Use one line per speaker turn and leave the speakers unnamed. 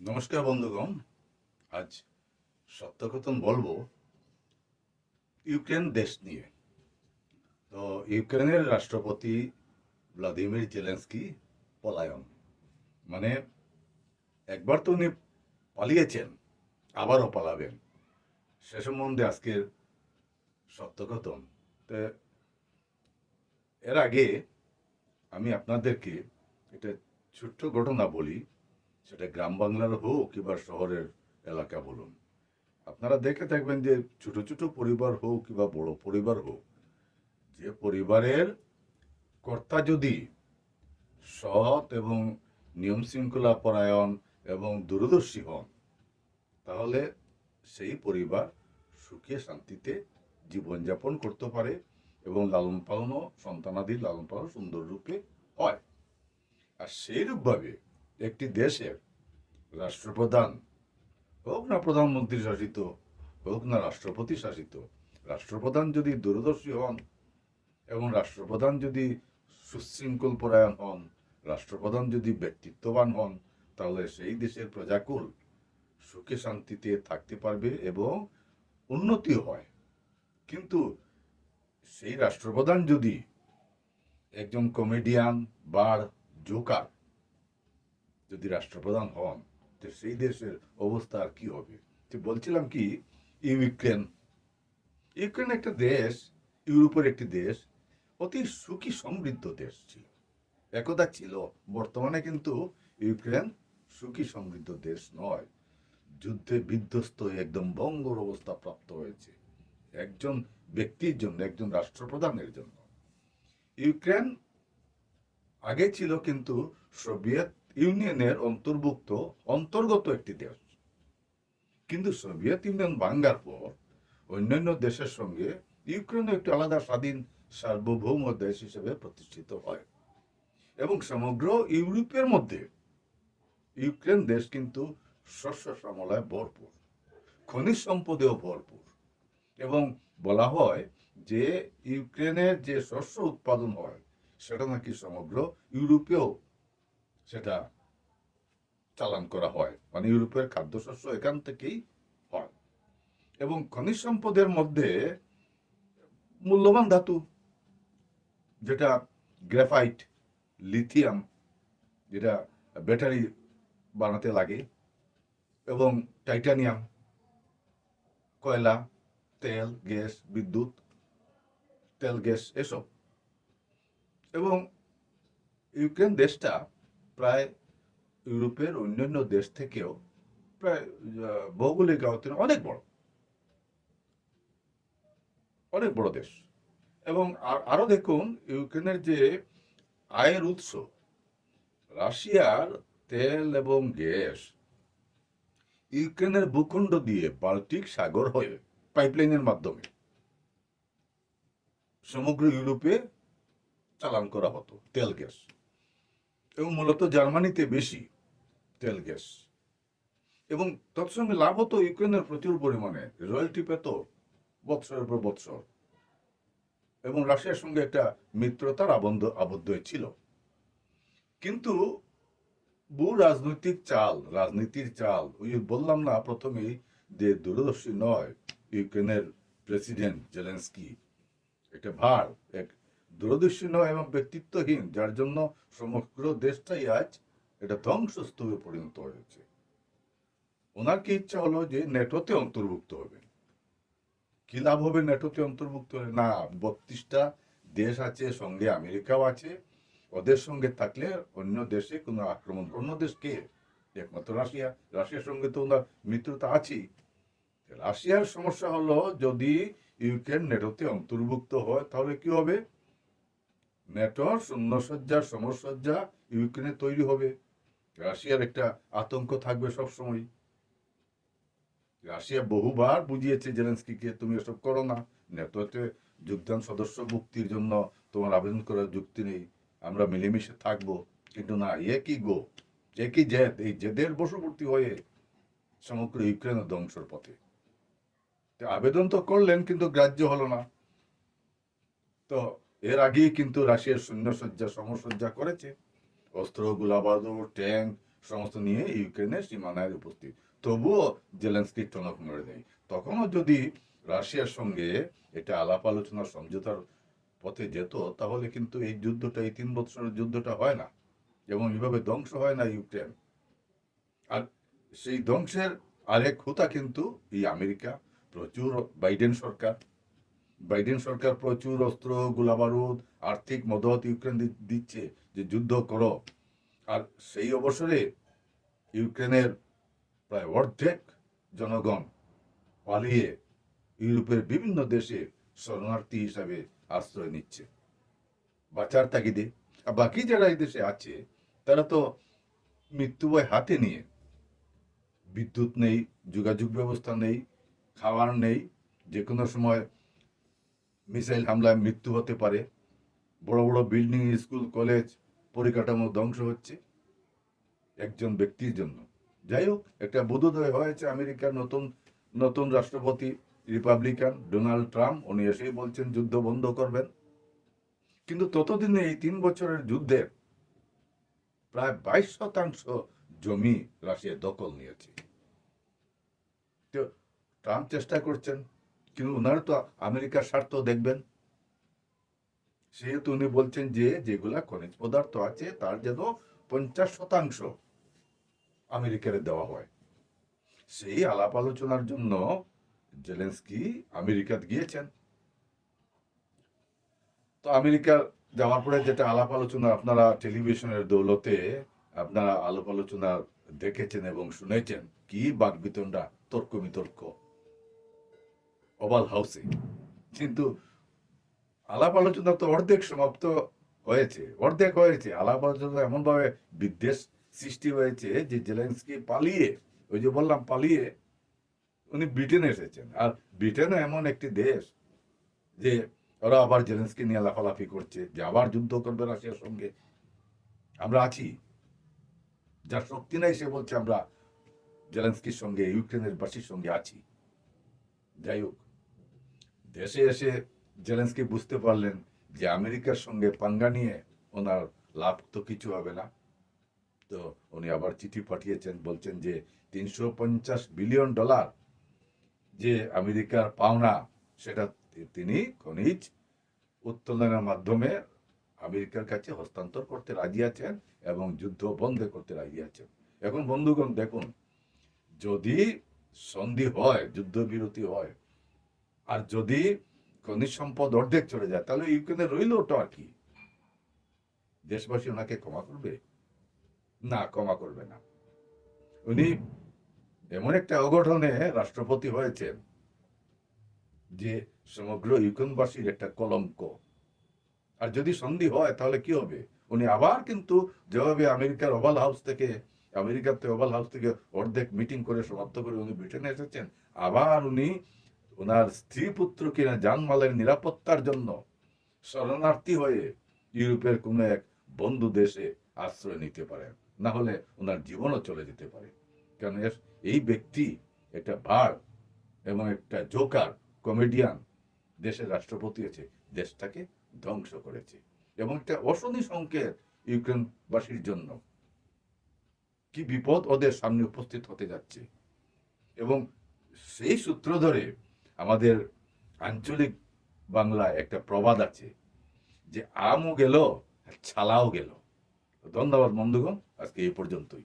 নমস্কার বন্ধুগণ। আজ সত্যকথন বলবো ইউক্রেন দেশ নিয়ে। তো ইউক্রেনের রাষ্ট্রপতি ভ্লাদিমির জেলেনস্কি পলায়ন, মানে একবার তো উনি পালিয়েছেন, আবারও পালাবেন, সে সম্বন্ধে আজকের সত্যকথন। তো এর আগে আমি আপনাদেরকে একটা ছোট্ট ঘটনা বলি, সেটা গ্রাম বাংলার হোক কিংবা শহরের এলাকা বলুন। আপনারা দেখে থাকবেন যে ছোট ছোট পরিবার হোক কিংবা বড় পরিবার হোক, যে পরিবারের কর্তা যদি সৎ এবং নিয়ম শৃঙ্খলা পরায়ণ এবং দূরদর্শী হন, তাহলে সেই পরিবার সুখে শান্তিতে জীবনযাপন করতে পারে এবং লালন পালনও, সন্তানাদি লালন পালন সুন্দর রূপে হয়। আর সেইরূপভাবে একটি দেশের রাষ্ট্রপ্রধান হোক না প্রধানমন্ত্রী শাসিত, হোক না রাষ্ট্রপতি শাসিত, রাষ্ট্রপ্রধান যদি দূরদর্শী হন এবং রাষ্ট্রপ্রধান যদি সুশৃঙ্খল পরায়ণ হন, রাষ্ট্রপ্রধান যদি ব্যক্তিত্ববান হন, তাহলে সেই দেশের প্রজাকুল সুখে শান্তিতে থাকতে পারবে এবং উন্নতি হয়। কিন্তু সেই রাষ্ট্রপ্রধান যদি একজন কমেডিয়ান, বাড়, জোকার যদি রাষ্ট্রপ্রধান হন, তো সেই দেশের অবস্থা আর কি হবে? তো বলছিলাম কি, ইউক্রেন ইউক্রেন একটা দেশ, ইউরোপের একটি দেশ, অতি সুখী সমৃদ্ধ দেশ ছিল, একদা ছিল। বর্তমানে কিন্তু ইউক্রেন সুখী সমৃদ্ধ দেশ নয়, যুদ্ধে বিধ্বস্ত হয়ে একদম ভঙ্গুর অবস্থা প্রাপ্ত হয়েছে একজন ব্যক্তির জন্য, একজন রাষ্ট্রপ্রধানের জন্য। ইউক্রেন আগে ছিল কিন্তু সোভিয়েত ইউনিয়নের অন্তর্গত একটি দেশ, কিন্তু সোভিয়েত ইউনিয়ন ভাঙ্গার পর অন্যান্য দেশের সঙ্গে ইউক্রেনও একটি আলাদা স্বাধীন সার্বভৌম দেশ হিসেবে প্রতিষ্ঠিত হয় এবং সমগ্র ইউরোপের মধ্যে ইউক্রেন দেশ কিন্তু শস্য শ্যামলায় ভরপুর, খনিজ সম্পদেও ভরপুর। এবং বলা হয় যে ইউক্রেনের যে শস্য উৎপাদন হয় সেটা নাকি সমগ্র ইউরোপেও সেটা চালান করা হয়, মানে ইউরোপের খাদ্যশস্য এখান থেকেই হয়। এবং খনিজ সম্পদের মধ্যে মূল্যবান ধাতু, যেটা গ্রাফাইট, লিথিয়াম, যেটা ব্যাটারি বানাতে লাগে, এবং টাইটানিয়াম, কয়লা, তেল, গ্যাস, বিদ্যুৎ, তেল, গ্যাস, এসব। এবং ইউক্রেন দেশটা প্রায় ইউরোপের অন্যান্য দেশ থেকেও প্রায় ভৌগোলিক আয়তনে অনেক বড় দেশ। এবং আরো দেখুন, ইউক্রেনের যে আয়ের উৎস, রাশিয়ার তেল এবং গ্যাস ইউক্রেনের ভূখণ্ড দিয়ে বাল্টিক সাগর হয়ে পাইপলাইনের মাধ্যমে সমগ্র ইউরোপে চালান করা হতো তেল গ্যাস। এবং মূলত জার্মানিতে বেশি তেল গ্যাস। এবং তৎসঙ্গে লাভ হতো ইউক্রেনের প্রচুর পরিমাণে, রয়্যালটি পেত বৎসরের পর বৎসর। এবং রাশিয়ার সঙ্গে একটা মিত্রতার আবদ্ধ ছিল। কিন্তু রাজনীতির চাল, ওই বললাম না প্রথমেই যে দূরদর্শী নয় ইউক্রেনের প্রেসিডেন্ট জেলেনস্কি, একটা এক দূরদর্শী নয় এবং ব্যক্তিত্বহীন, যার জন্য সমগ্র দেশটাই আজ এটা ধ্বংসস্তূপে পরিণত হয়েছে। ওনার কি ইচ্ছা হলো যে নেটোতে অন্তর্ভুক্ত হবে। কি লাভ হবে নেটোতে অন্তর্ভুক্ত হলে? না, 32টা দেশ আছে, সঙ্গে আমেরিকাও আছে। ওদের সঙ্গে থাকলে অন্য দেশে কোনো আক্রমণ, অন্য দেশ কে? একমাত্র রাশিয়া। রাশিয়ার সঙ্গে তো ওনার মিত্রতা আছেই। রাশিয়ার সমস্যা হলো, যদি ইউক্রেন নেটোতে অন্তর্ভুক্ত হয় তাহলে কি হবে? নেটোর শূন্যসজ্জার সমরসজ্জা ইউক্রেনে তৈরি হবে। রাশিয়ার একটা আতঙ্ক থাকবে সবসময়। রাশিয়া বহুবার বুঝিয়েছে জেলেনস্কিকে, তুমি এসব করো না, নেটোতে যোগদান সদস্য মুক্তির জন্য তোমার আবেদন করার যুক্তি নেই, আমরা মিলেমিশে থাকবো। কিন্তু না, একই জেদ, এই জেদের বশবর্তী হয়ে সমগ্র ইউক্রেনের ধ্বংসের পথে। আবেদন তো করলেন কিন্তু গ্রাহ্য হলো না। তো এর আগেই কিন্তু রাশিয়ার সৈন্যসজ্জা সমরসজ্জা করেছে, অস্ত্র, গোলাবারুদ, ট্যাঙ্ক সমস্ত নিয়ে ইউক্রেনের সীমানায় উপস্থিত। তবুও জেলেনস্কি টনক নড়ে দেয়। তখনও যদি রাশিয়ার সঙ্গে এটা আলাপ আলোচনা সমঝোতার পথে যেত, তাহলে কিন্তু এই যুদ্ধটা, এই 3 বছরের যুদ্ধটা হয় না, এবং এইভাবে ধ্বংস হয় না ইউক্রেন। আর সেই ধ্বংসের আরেক হুতা কিন্তু এই আমেরিকা, প্রচুর বাইডেন সরকার প্রচুর অস্ত্র, গোলাবারুদ, আর্থিক মদত ইউক্রেন দিচ্ছে যে যুদ্ধ করো। আর সেই অবসরে ইউক্রেনের প্রায় অর্ধেক জনগণ পালিয়ে ইউরোপের বিভিন্ন দেশে শরণার্থী হিসাবে আশ্রয় নিচ্ছে বাঁচার তাগিদে। আর বাকি যারা এই দেশে আছে, তারা তো মৃত্যু ভয় হাতে নিয়ে, বিদ্যুৎ নেই, যোগাযোগ ব্যবস্থা নেই, খাবার নেই, যে কোনো সময় মিসাইল হামলায় মৃত্যু হতে পারে, বড় বড় বিল্ডিং, স্কুল, কলেজ, পরিকাঠামো ধ্বংস হচ্ছে একজন ব্যক্তির জন্য। যাই হোক, একটা বোধোদয় হয়েছে আমেরিকার নতুন নতুন রাষ্ট্রপতি, রিপাবলিকান ডোনাল্ড ট্রাম্প। উনি এসেই বলছেন যুদ্ধ বন্ধ করবেন। কিন্তু ততদিনে এই 3 বছরের যুদ্ধের প্রায় 22% জমি রাশিয়া দখল নিয়েছে। তো ট্রাম্প চেষ্টা করছেন, কিন্তু ওনার তো আমেরিকার স্বার্থ দেখবেন। সেহেতু উনি বলছেন যে যেগুলা খনিজ পদার্থ আছে তার যেন 50% আমেরিকার দেওয়া হয়। সেই আলাপ আলোচনার জন্য জেলেনস্কি আমেরিকা গিয়েছেন। তো আমেরিকা যাওয়ার পরে যেটা আলাপ আলোচনা, আপনারা টেলিভিশনের দৌলতে আপনারা আলাপ আলোচনা দেখেছেন এবং শুনেছেন, কি বাকবিতণ্ডা, তর্ক বিতর্ক ওভাল হাউসে। কিন্তু আলাপ আলোচনা তো অর্ধেক সমাপ্ত হয়েছে। আলাপ আলোচনা এমন ভাবে বিদ্বেষ সৃষ্টি হয়েছে যে জেলেনস্কি পালিয়ে, ওই যে বললাম পালিয়ে, উনি ব্রিটেনে এসেছেন। আর ব্রিটেনও এমন একটি দেশ যে ওরা আবার জেলেনস্কি নিয়ে লাফালাফি করছে যে আবার যুদ্ধ করবে রাশিয়ার সঙ্গে। আমরা আছি, যার শক্তি নাই সে বলছে আমরা জেলেনস্কির সঙ্গে, ইউক্রেনের বাসীর সঙ্গে আছি। যাই হোক, দেশে এসে জেলেনস্কি বুঝতে পারলেন যে আমেরিকার সঙ্গে পাঙ্গা নিয়ে ওনার লাভ তো কিছু হবে না। তো উনি আবার চিঠি পাঠিয়েছেন, বলছেন যে $350 বিলিয়ন যে আমেরিকার পাওনা, সেটা তিনি খনিজ উত্তোলনের মাধ্যমে আমেরিকার কাছে হস্তান্তর করতে রাজি আছেন এবং যুদ্ধ বন্ধ করতে রাজি আছেন। এখন বন্ধুগণ দেখুন, যদি সন্ধি হয়, যুদ্ধবিরতি হয়, আর যদি খনিজ সম্পদ অর্ধেক চলে যায়, তাহলে ইউক্রেনে রইল ওটা আর কি? দেশবাসী ওনাকে ক্ষমা করবে? না, ক্ষমা করবে না। উনি এমন একটা অঘটনে রাষ্ট্রপতি হয়েছেন যে সমগ্র ইউক্রেনবাসীর একটা কলঙ্ক। আর যদি সন্ধি হয় তাহলে কি হবে? উনি আবার কিন্তু যেভাবে আমেরিকাতে ওভাল হাউস থেকে অর্ধেক মিটিং করে সমাপ্ত করে উনি ব্রিটেনে এসেছেন, আবার উনি ওনার স্ত্রী পুত্রকে জানমালের নিরাপত্তার জন্য শরণার্থী হয়ে ইউরোপের কোন এক বন্ধু দেশে আশ্রয় নিতে পারেন, না হলে ওনার জীবনও চলে যেতে পারে। কারণ এই ব্যক্তি একটা বাঘ এবং একটা জোকার, কমেডিয়ান, দেশের রাষ্ট্রপতি আছে, দেশটাকে ধ্বংস করেছে, এবং একটা অশনি সংকেত ইউক্রেনবাসীর জন্য। কি বিপদ ওদের সামনে উপস্থিত হতে যাচ্ছে। এবং সেই সূত্র ধরে আমাদের আঞ্চলিক বাংলায় একটা প্রবাদ আছে যে আমও গেল, ছালাও গেল। ধন্যবাদ বন্ধুগণ, আজকে এই পর্যন্তই।